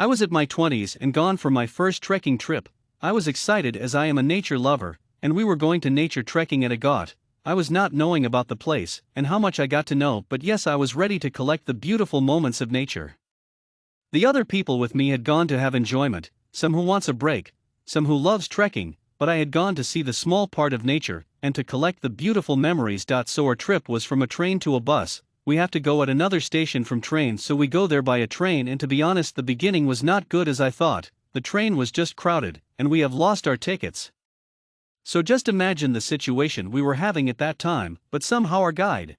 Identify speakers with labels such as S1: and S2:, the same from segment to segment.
S1: I was at my 20s and gone for my first trekking trip. I was excited as I am a nature lover, and we were going to nature trekking at Agot. I was not knowing about the place and how much I got to know, but yes, I was ready to collect the beautiful moments of nature. The other people with me had gone to have enjoyment, some who wants a break, some who loves trekking, but I had gone to see the small part of nature and to collect the beautiful memories. So our trip was from a train to a bus. We have to go at another station from train, so we go there by a train, and to be honest, the beginning was not good as I thought. The train was just crowded, and we have lost our tickets. So just imagine the situation we were having at that time, but somehow our guide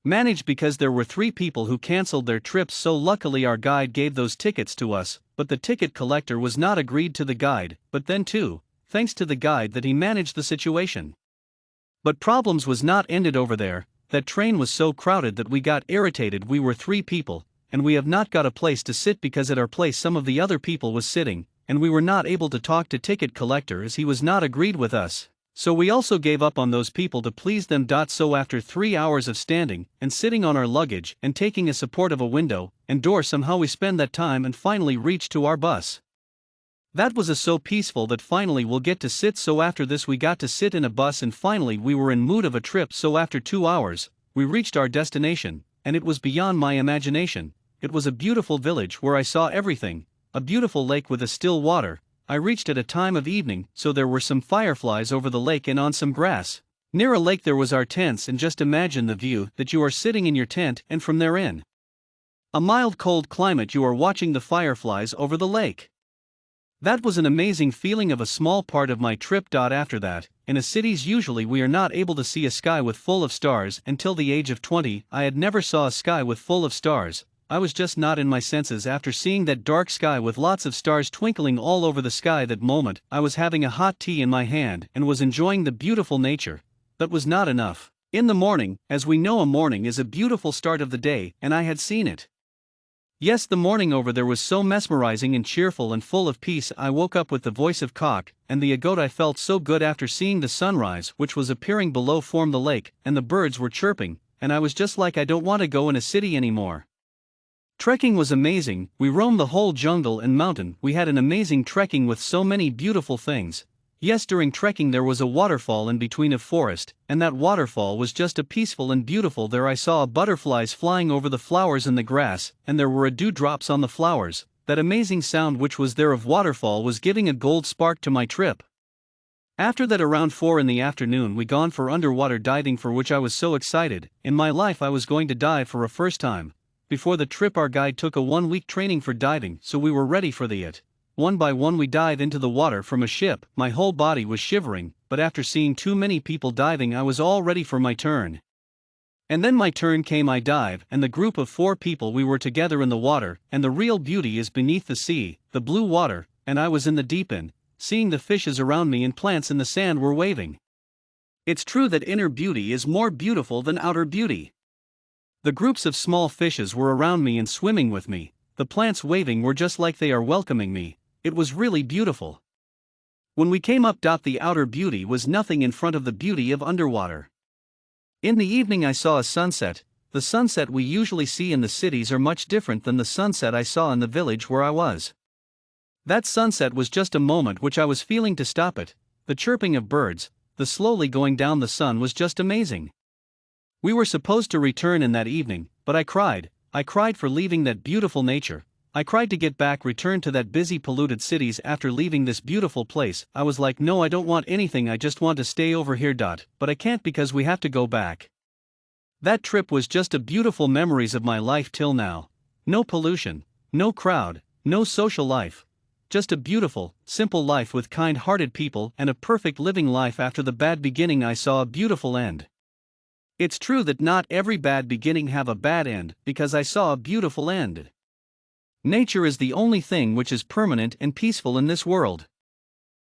S1: managed, because there were 3 people who cancelled their trips, so luckily our guide gave those tickets to us, but the ticket collector was not agreed to the guide, but then too, thanks to the guide that he managed the situation. But problems was not ended over there. That train was so crowded that we got irritated. We were 3 people, and we have not got a place to sit because at our place some of the other people was sitting, and we were not able to talk to ticket collector as he was not agreed with us. So we also gave up on those people to please them. So after 3 hours of standing and sitting on our luggage and taking a support of a window and door, somehow we spend that time and finally reached to our bus. That was so peaceful that finally we'll get to sit. So after this we got to sit in a bus and finally we were in mood of a trip. So after 2 hours, we reached our destination, and it was beyond my imagination. It was a beautiful village where I saw everything, a beautiful lake with a still water. I reached at a time of evening, so there were some fireflies over the lake and on some grass. Near a lake there was our tents, and just imagine the view that you are sitting in your tent and from there in a mild cold climate you are watching the fireflies over the lake. That was an amazing feeling of a small part of my trip. After that, in a cities usually we are not able to see a sky with full of stars. Until the age of 20, I had never saw a sky with full of stars. I was just not in my senses after seeing that dark sky with lots of stars twinkling all over the sky. That moment, I was having a hot tea in my hand and was enjoying the beautiful nature. That was not enough. In the morning, as we know, a morning is a beautiful start of the day, and I had seen it. Yes, the morning over there was so mesmerizing and cheerful and full of peace. I woke up with the voice of cock and the Agot. I felt so good after seeing the sunrise which was appearing below form the lake, and the birds were chirping, and I was just like, I don't want to go in a city anymore. Trekking was amazing. We roamed the whole jungle and mountain. We had an amazing trekking with so many beautiful things. Yes, during trekking there was a waterfall in between a forest, and that waterfall was just a peaceful and beautiful. There I saw butterflies flying over the flowers in the grass, and there were dewdrops on the flowers. That amazing sound which was there of waterfall was giving a gold spark to my trip. After that, around 4 in the afternoon, we gone for underwater diving, for which I was so excited. In my life I was going to dive for a first time. Before the trip our guide took a 1-week training for diving, so we were ready for it. One by one we dive into the water from a ship. My whole body was shivering, but after seeing too many people diving I was all ready for my turn. And then my turn came. I dive, and the group of 4 people, we were together in the water, and the real beauty is beneath the sea, the blue water, and I was in the deep end, seeing the fishes around me and plants in the sand were waving. It's true that inner beauty is more beautiful than outer beauty. The groups of small fishes were around me and swimming with me. The plants waving were just like they are welcoming me. It was really beautiful. When we came up, the outer beauty was nothing in front of the beauty of underwater. In the evening I saw a sunset. The sunset we usually see in the cities are much different than the sunset I saw in the village where I was. That sunset was just a moment which I was feeling to stop it. The chirping of birds, the slowly going down the sun was just amazing. We were supposed to return in that evening, but I cried for leaving that beautiful nature. I cried to get back, return to that busy polluted cities after leaving this beautiful place. I was like, no, I don't want anything, I just want to stay over here. But I can't because we have to go back. That trip was just a beautiful memories of my life till now. No pollution, no crowd, no social life. Just a beautiful, simple life with kind-hearted people and a perfect living life. After the bad beginning I saw a beautiful end. It's true that not every bad beginning have a bad end, because I saw a beautiful end. Nature is the only thing which is permanent and peaceful in this world.